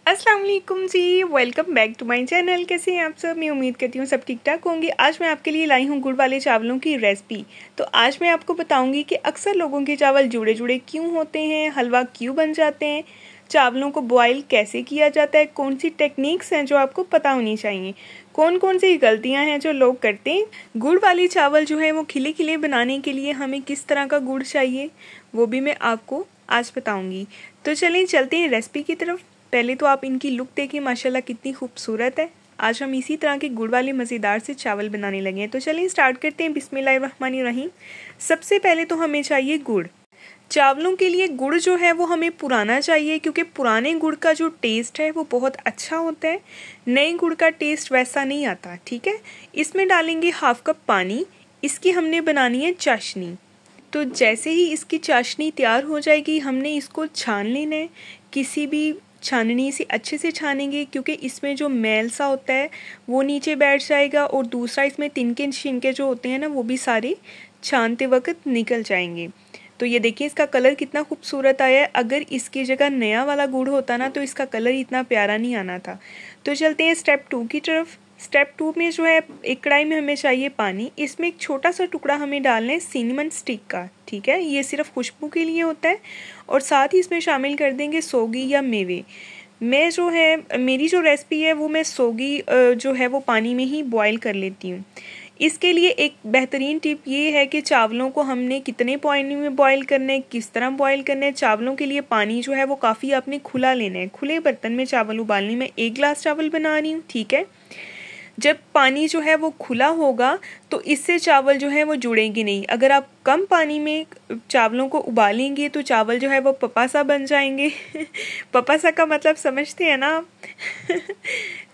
अस्सलाम वालेकुम जी, welcome back to my channel. कैसे हैं आप सब? मैं उम्मीद करती हूँ सब ठीक ठाक होंगे। आज मैं आपके लिए लाई हूँ गुड़ वाले चावलों की रेसिपी। तो आज मैं आपको बताऊंगी कि अक्सर लोगों के चावल जुड़े जुड़े क्यों होते हैं, हलवा क्यों बन जाते हैं, चावलों को बॉयल कैसे किया जाता है, कौन सी टेक्निक्स हैं जो आपको पता होनी चाहिए, कौन कौन सी गलतियां हैं जो लोग करते हैं। गुड़ वाले चावल जो है वो खिले खिले बनाने के लिए हमें किस तरह का गुड़ चाहिए वो भी मैं आपको आज बताऊंगी। तो चलिए चलते हैं रेसिपी की तरफ। पहले तो आप इनकी लुक देखिए, माशाल्लाह कितनी खूबसूरत है। आज हम इसी तरह के गुड़ वाले मज़ेदार से चावल बनाने लगे हैं। तो चलिए स्टार्ट करते हैं। बिस्मिल्लाहिर्रहमानिर्रहीम। सबसे पहले तो हमें चाहिए गुड़। चावलों के लिए गुड़ जो है वो हमें पुराना चाहिए, क्योंकि पुराने गुड़ का जो टेस्ट है वो बहुत अच्छा होता है, नए गुड़ का टेस्ट वैसा नहीं आता। ठीक है, इसमें डालेंगे हाफ कप पानी। इसकी हमने बनानी है चाशनी। तो जैसे ही इसकी चाशनी तैयार हो जाएगी हमने इसको छान लेना है। किसी भी छाननी से अच्छे से छानेंगे, क्योंकि इसमें जो मैल सा होता है वो नीचे बैठ जाएगा, और दूसरा इसमें तिनके छिनके जो होते हैं ना वो भी सारे छानते वक्त निकल जाएंगे। तो ये देखिए इसका कलर कितना खूबसूरत आया है। अगर इसकी जगह नया वाला गुड़ होता ना तो इसका कलर इतना प्यारा नहीं आना था। तो चलते हैं स्टेप 2 की तरफ। स्टेप 2 में जो है एक कढ़ाई में हमें चाहिए पानी। इसमें एक छोटा सा टुकड़ा हमें डालना है सिनेमन स्टिक का। ठीक है, ये सिर्फ खुशबू के लिए होता है। और साथ ही इसमें शामिल कर देंगे सौगी या मेवे। मैं जो है मेरी जो रेसिपी है वो मैं सौगी जो है वो पानी में ही बॉयल कर लेती हूँ। इसके लिए एक बेहतरीन टिप ये है कि चावलों को हमने कितने पानी में बॉयल करना है, किस तरह बॉयल करना है। चावलों के लिए पानी जो है वो काफ़ी आपने खुला लेना है। खुले बर्तन में चावल उबालने में 1 गिलास चावल बना रही हूँ। ठीक है, जब पानी जो है वो खुला होगा तो इससे चावल जो है वो जुड़ेंगे नहीं। अगर आप कम पानी में चावलों को उबालेंगे तो चावल जो है वो पपासा बन जाएंगे। पपासा का मतलब समझते हैं ना आप?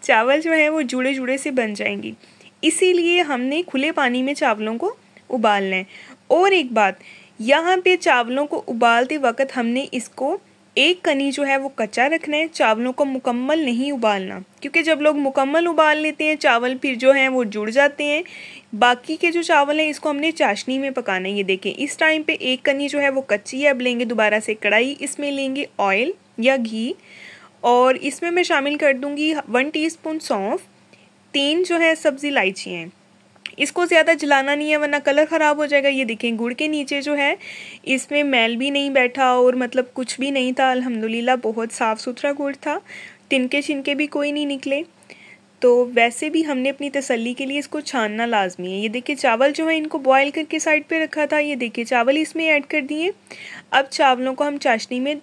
चावल जो है वो जुड़े जुड़े से बन जाएंगे। इसीलिए हमने खुले पानी में चावलों को उबालना है। और एक बात, यहाँ पे चावलों को उबालते वक्त हमने इसको एक कनी जो है वो कच्चा रखना है, चावलों को मुकम्मल नहीं उबालना, क्योंकि जब लोग मुकम्मल उबाल लेते हैं चावल फिर जो हैं वो जुड़ जाते हैं। बाकी के जो चावल हैं इसको हमने चाशनी में पकाना है। ये देखें इस टाइम पे एक कनी जो है वो कच्ची है। अब लेंगे दोबारा से कढ़ाई, इसमें लेंगे ऑयल या घी, और इसमें मैं शामिल कर दूँगी 1 टीस्पून सौंफ, 3 जो है सब्ज़ी इलायची हैं। इसको ज़्यादा जलाना नहीं है वरना कलर ख़राब हो जाएगा। ये देखें गुड़ के नीचे जो है इसमें मैल भी नहीं बैठा और मतलब कुछ भी नहीं था। अल्हम्दुलिल्लाह बहुत साफ़ सुथरा गुड़ था, तिनके छिनके भी कोई नहीं निकले। तो वैसे भी हमने अपनी तसल्ली के लिए इसको छानना लाजमी है। ये देखिए चावल जो है इनको बॉयल करके साइड पे रखा था। ये देखिए चावल इसमें ऐड कर दिए। अब चावलों को हम चाशनी में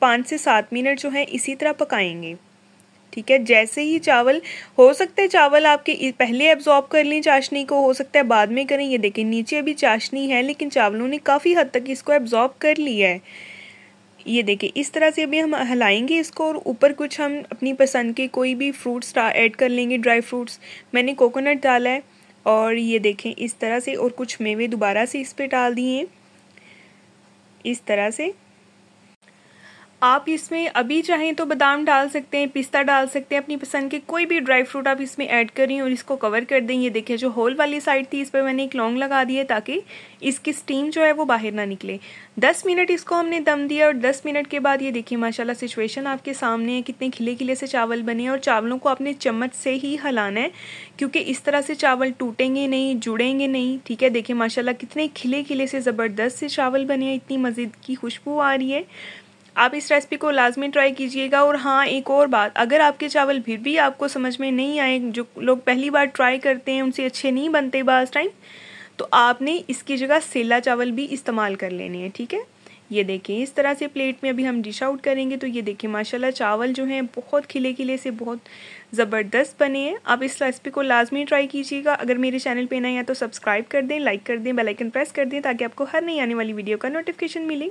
5 से 7 मिनट जो है इसी तरह पकाएंगे। ठीक है, जैसे ही चावल, हो सकता है चावल आपके पहले एब्जॉर्ब कर लें चाशनी को, हो सकता है बाद में करें। ये देखें नीचे अभी चाशनी है लेकिन चावलों ने काफ़ी हद तक इसको एब्जॉर्ब कर लिया है। ये देखें इस तरह से अभी हम हिलाएंगे इसको, और ऊपर कुछ हम अपनी पसंद के कोई भी फ्रूट्स ऐड कर लेंगे, ड्राई फ्रूट्स। मैंने कोकोनट डाला है, और ये देखें इस तरह से, और कुछ मेवे दोबारा से इस पर डाल दिए इस तरह से। आप इसमें अभी चाहें तो बादाम डाल सकते हैं, पिस्ता डाल सकते हैं, अपनी पसंद के कोई भी ड्राई फ्रूट आप इसमें ऐड करें और इसको कवर कर दें। ये देखिए जो होल वाली साइड थी इस पर मैंने एक लौंग लगा दी है ताकि इसकी स्टीम जो है वो बाहर ना निकले। 10 मिनट इसको हमने दम दिया, और 10 मिनट के बाद ये देखिए माशाल्लाह सिचुएशन आपके सामने है, कितने खिले खिले से चावल बने। और चावलों को आपने चम्मच से ही हिलाना है, क्योंकि इस तरह से चावल टूटेंगे नहीं, जुड़ेंगे नहीं। ठीक है, देखिए माशाल्लाह कितने खिले खिले से ज़बरदस्त से चावल बने हैं, इतनी मज़े की खुशबू आ रही है। आप इस रेसिपी को लाजमी ट्राई कीजिएगा। और हाँ, एक और बात, अगर आपके चावल फिर भी आपको समझ में नहीं आए, जो लोग पहली बार ट्राई करते हैं उनसे अच्छे नहीं बनते बाज़ टाइम, तो आपने इसकी जगह सेला चावल भी इस्तेमाल कर लेने हैं। ठीक है, ये देखिए इस तरह से प्लेट में अभी हम डिश आउट करेंगे। तो ये देखिए माशाल्लाह चावल जो हैं बहुत खिले खिले से बहुत ज़बरदस्त बने हैं। आप इस रेसिपी को लाजमी ट्राई कीजिएगा। अगर मेरे चैनल पे नए हैं तो सब्सक्राइब कर दें, लाइक कर दें, बेल आइकन प्रेस कर दें, ताकि आपको हर नई आने वाली वीडियो का नोटिफिकेशन मिले।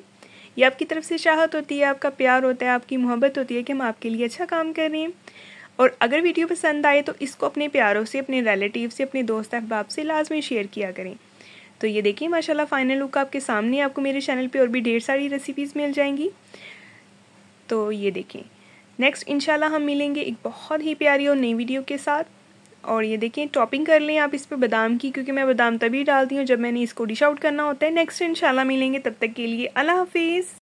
ये आपकी तरफ से चाहत होती है, आपका प्यार होता है, आपकी मोहब्बत होती है कि हम आपके लिए अच्छा काम कर रहे हैं। और अगर वीडियो पसंद आए तो इसको अपने प्यारों से, अपने रिलेटिव से, अपने दोस्त अहबाब से लाजमी शेयर किया करें। तो ये देखिए माशाल्लाह फाइनल लुक आपके सामने। आपको मेरे चैनल पे और भी ढेर सारी रेसिपीज़ मिल जाएंगी। तो ये देखें नेक्स्ट इंशाल्लाह हम मिलेंगे एक बहुत ही प्यारी और नई वीडियो के साथ। और ये देखिए टॉपिंग कर लें आप इस पर बादाम की, क्योंकि मैं बादाम तभी डालती हूँ जब मैंने इसको डिश आउट करना होता है। नेक्स्ट इंशाल्लाह मिलेंगे, तब तक के लिए अल्लाह हाफिज़।